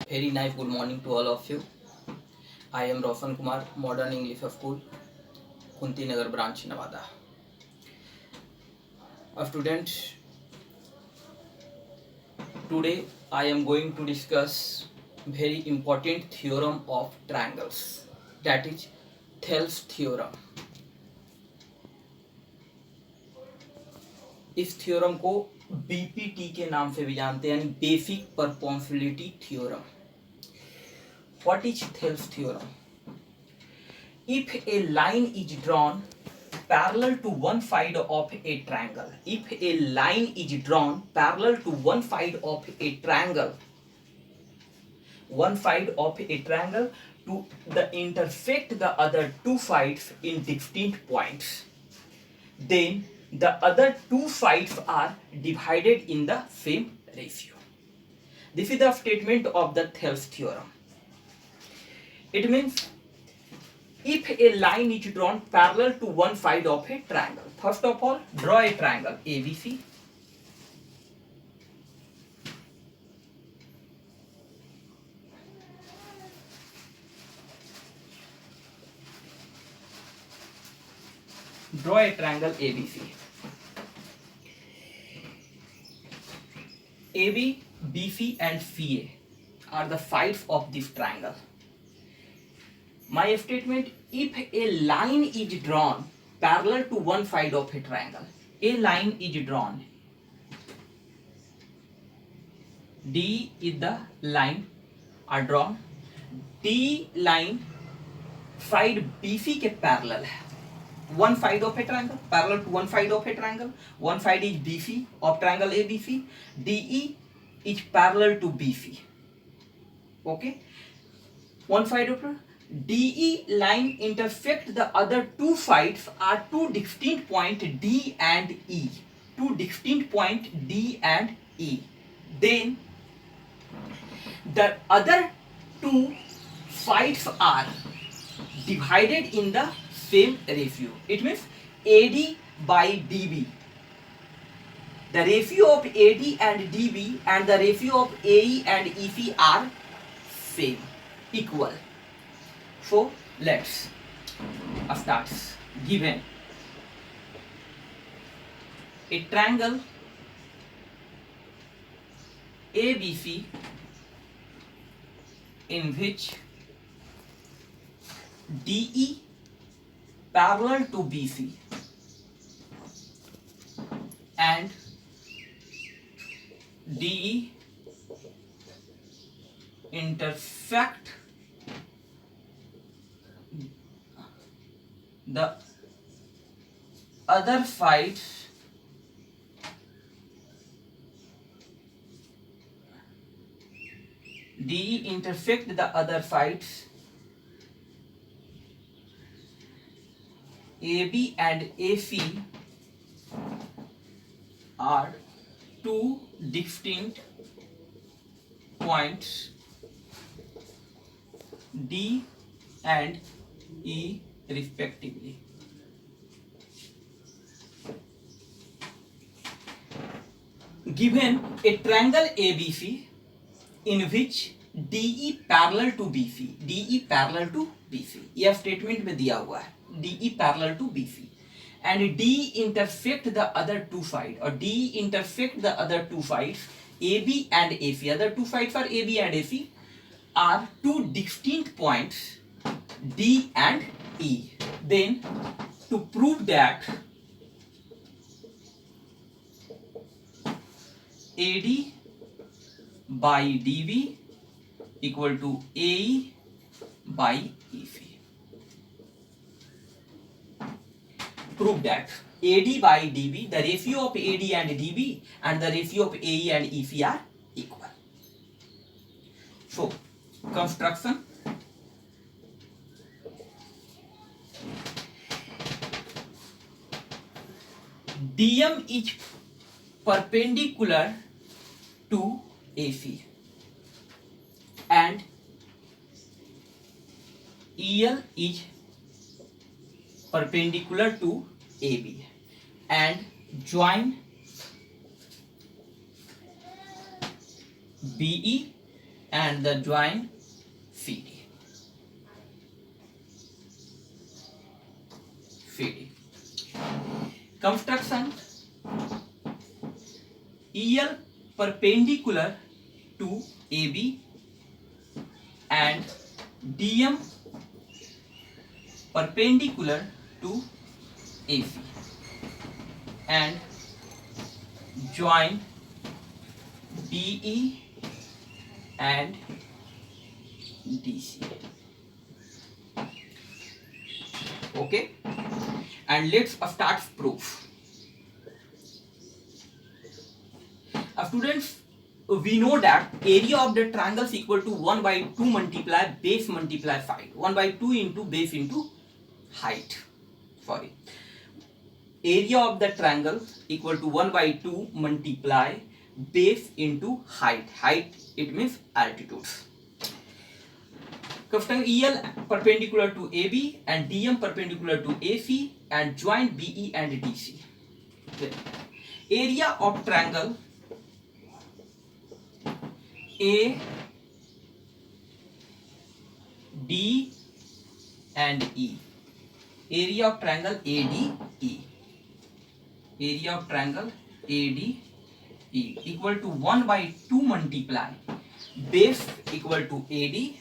Very nice good morning to all of you. I am Roshan Kumar, Modern English School, Kunti Nagar branch, Nevada. A student, today I am going to discuss very important theorem of triangles, that is Thales theorem. इस theorem को BPT के नाम से भी जानते हैं, यानी basic proportionality theorem. What is Thales theorem? If a line is drawn parallel to one side of a triangle, if a line is drawn parallel to one side of a triangle, to the intersect the other two sides in distinct points, then the other two sides are divided in the same ratio. This is the statement of the Thales theorem. It means if a line is drawn parallel to one side of a triangle, first of all, draw a triangle ABC. Draw a triangle ABC. AB, BC and CA are the sides of this triangle. My statement, if a line is drawn parallel to one side of a triangle, a line is drawn, D is the line are drawn, D line side BC के parallel है, one side of a triangle, parallel to one side of a triangle, one side is BC of triangle ABC, DE is parallel to BC, okay, one side of DE line intersect the other two sides are two distinct point D and E. Two distinct point D and E. Then the other two sides are divided in the same ratio. It means AD by DB. The ratio of AD and DB and the ratio of AE and EC are same, equal. So let's start. Given a triangle ABC in which DE parallel to BC and DE intersect the other sides DE intersect the other sides AB and AC are two distinct points D and E respectively. Given a triangle ABC in which DE parallel to BC, DE parallel to BC, यह statement में दिया हुआ है, DE parallel to BC, and D intersect the other two sides, or D intersect the other two sides AB and AC. Other two sides are AB and AC are two distinct points D and E. Then to prove that AD by DB equal to AE by EC. Prove that AD by DB, the ratio of AD and DB and the ratio of AE and EC are equal. So construction. DM is perpendicular to AC and EL is perpendicular to AB and join BE and the join CD. CD. Construction: EL perpendicular to AB and DM perpendicular to AC and join DE and DC. Okay, and let's start proof. Students, we know that area of the triangle is equal to 1 by 2 multiply base multiply height. 1 by 2 into base into height. Sorry. Area of the triangle equal to 1 by 2 multiply base into height. Height, it means altitude. Question: EL perpendicular to AB and DM perpendicular to AC and join BE and DC. Okay. Area of triangle A, D and E. Area of triangle ADE. Area of triangle ADE equal to 1 by 2 multiply base equal to AD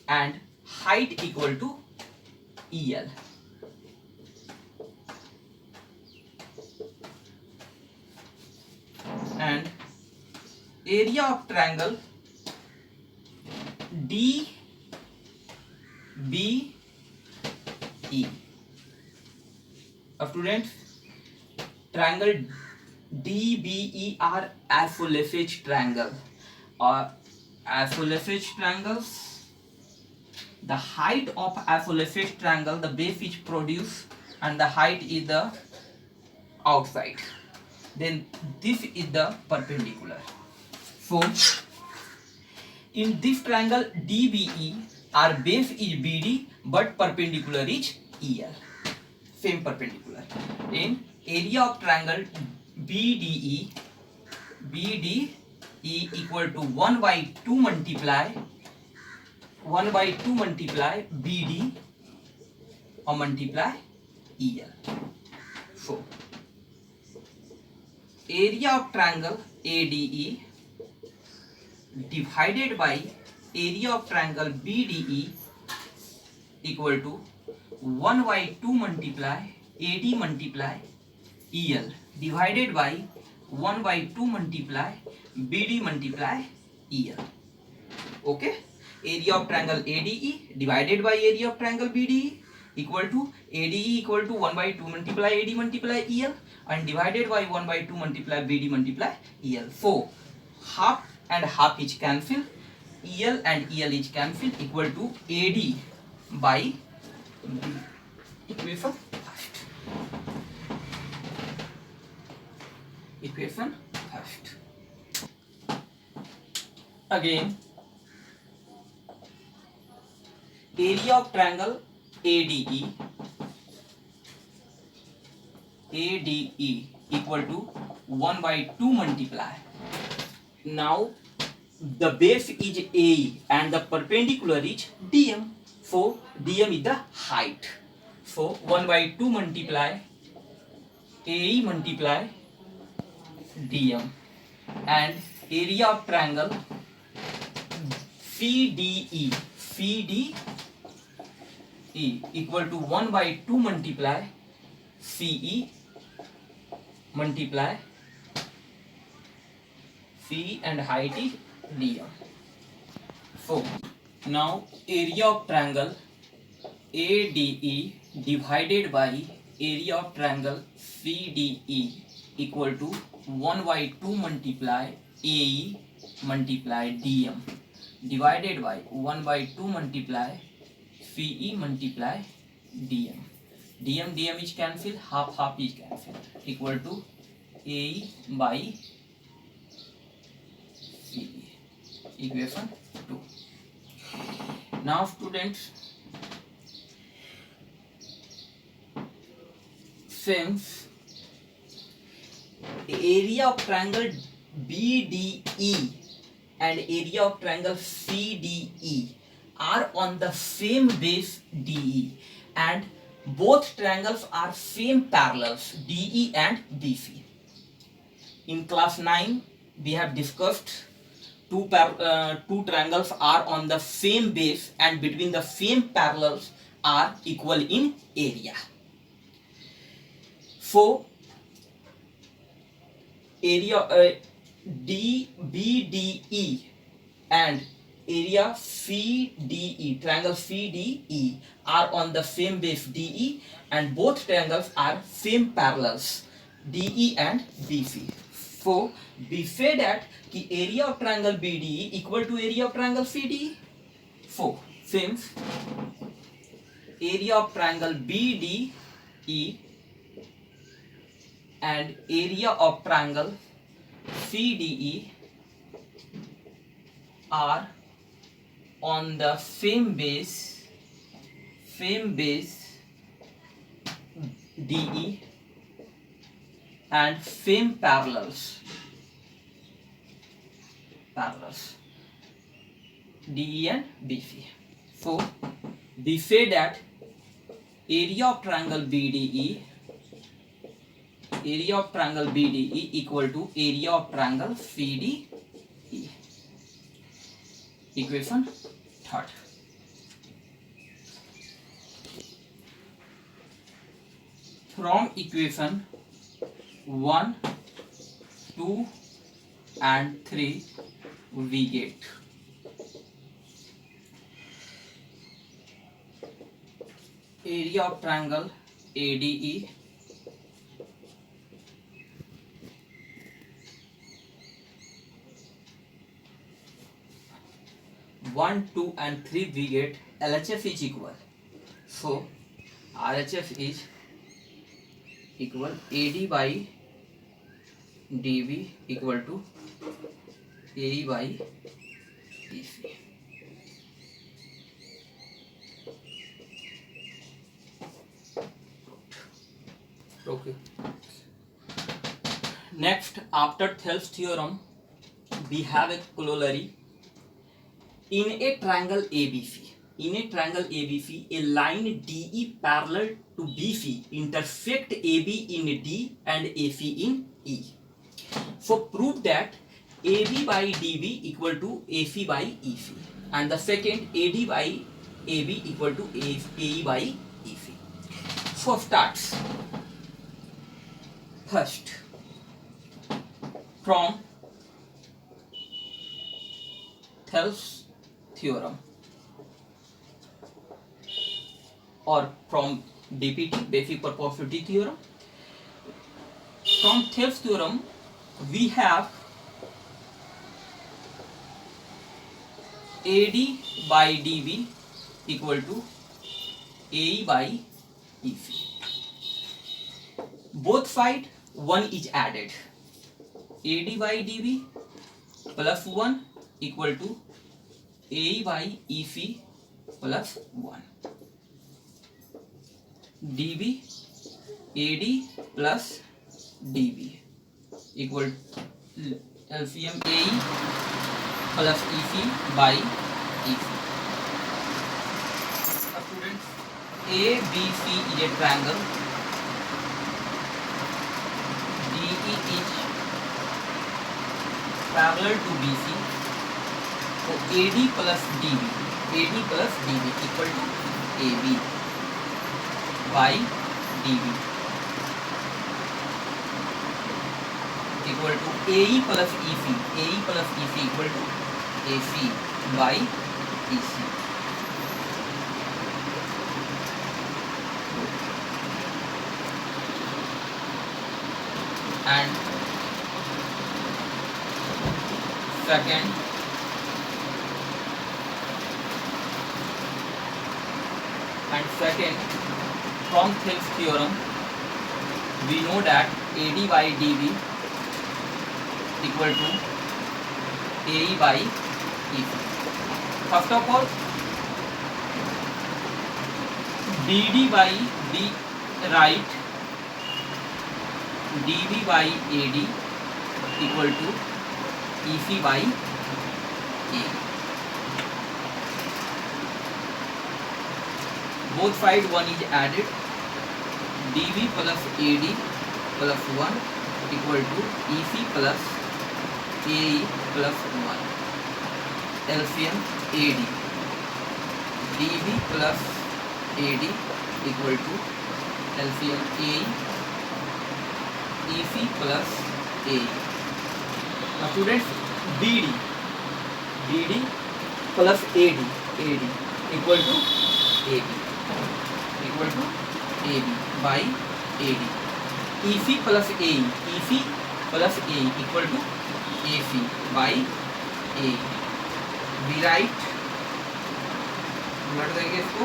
and height equal to EL. And area of triangle DBE. Students, triangle DBE are isosceles triangle or isosceles triangles. The height of isosceles triangle, the base is produced and the height is the outside. Then this is the perpendicular. So in this triangle DBE, our base is BD but perpendicular is EL. Same perpendicular. In area of triangle BDE equal to 1 by 2 multiply BD or multiply EL. So area of triangle ADE divided by area of triangle BDE equal to 1 by 2 multiply AD multiply EL divided by 1 by 2 multiply BD multiply EL. Okay, area of triangle ADE divided by area of triangle BDE equal to ADE equal to 1 by 2 multiply AD multiply EL and divided by 1 by 2 multiply BD multiply EL. So half and half is cancel, EL and EL is cancel, equal to AD by B. Equation first. Equation first. Again, area of triangle ADE equal to 1 by 2 multiply. Now the base is AE and the perpendicular is DM. So DM is the height. So 1 by 2 multiply AE multiply DM and area of triangle CDE equal to 1 by 2 multiply CE multiply C and height is DM. So now area of triangle ADE divided by area of triangle CDE equal to 1 by 2 multiply AE multiply DM divided by 1 by 2 multiply CE multiply DM. DM is cancelled, half is cancelled, equal to AE by CE. Equation 2. Now students, since area of triangle BDE and area of triangle CDE are on the same base DE, and both triangles are same parallels DE and BC. In class 9 we have discussed two triangles are on the same base and between the same parallels are equal in area. So area DBDE and area CDE, triangle CDE, are on the same base DE, and both triangles are same parallels DE and BC. So we say that the area of triangle BDE equal to area of triangle CDE. So since area of triangle BDE and area of triangle CDE are on the same base DE and same parallels DE and BC. So we say that area of triangle BDE equal to area of triangle CDE. Equation third. From equation 1, 2 and 3 we get area of triangle ADE one, 2 and 3 we get LHF is equal. So RHF is equal AD by DB equal to AE by BC. Okay. Next, after Thales theorem, we have a corollary. In a triangle ABC, a line DE parallel to BC intersect AB in D and AC in E. So prove that AB by DB equal to AC by EC, and the second AD by AB equal to AE by EC. So starts first from Thales theorem or from BPT, basic proportionality theorem. From Thales theorem we have AD by DB equal to AE by EC. Both side 1 is added. AD by DB plus 1 equal to AE by EC plus 1. DB AD plus DB equal to LCM AE plus EC by EC. Students, ABC is a triangle. DE is parallel to BC. So AD plus DB equal to AB by DB equal to AE plus EC equal to AC by EC. And second from Thales theorem we know that AD by DB equal to AE by EC. First of all, DD by B right, DB by AD equal to EC by A. Both side 1 is added. DB plus AD plus 1 equal to EC plus AE plus 1. LCM AD. DB plus AD equal to LCM AE. EC plus AE. Now students, BD plus AD equal to AB by AD. EC plus AE equal to AC by AE. We write देंगे इसको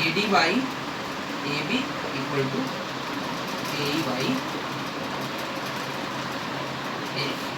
AD by AB equal to AE by AC.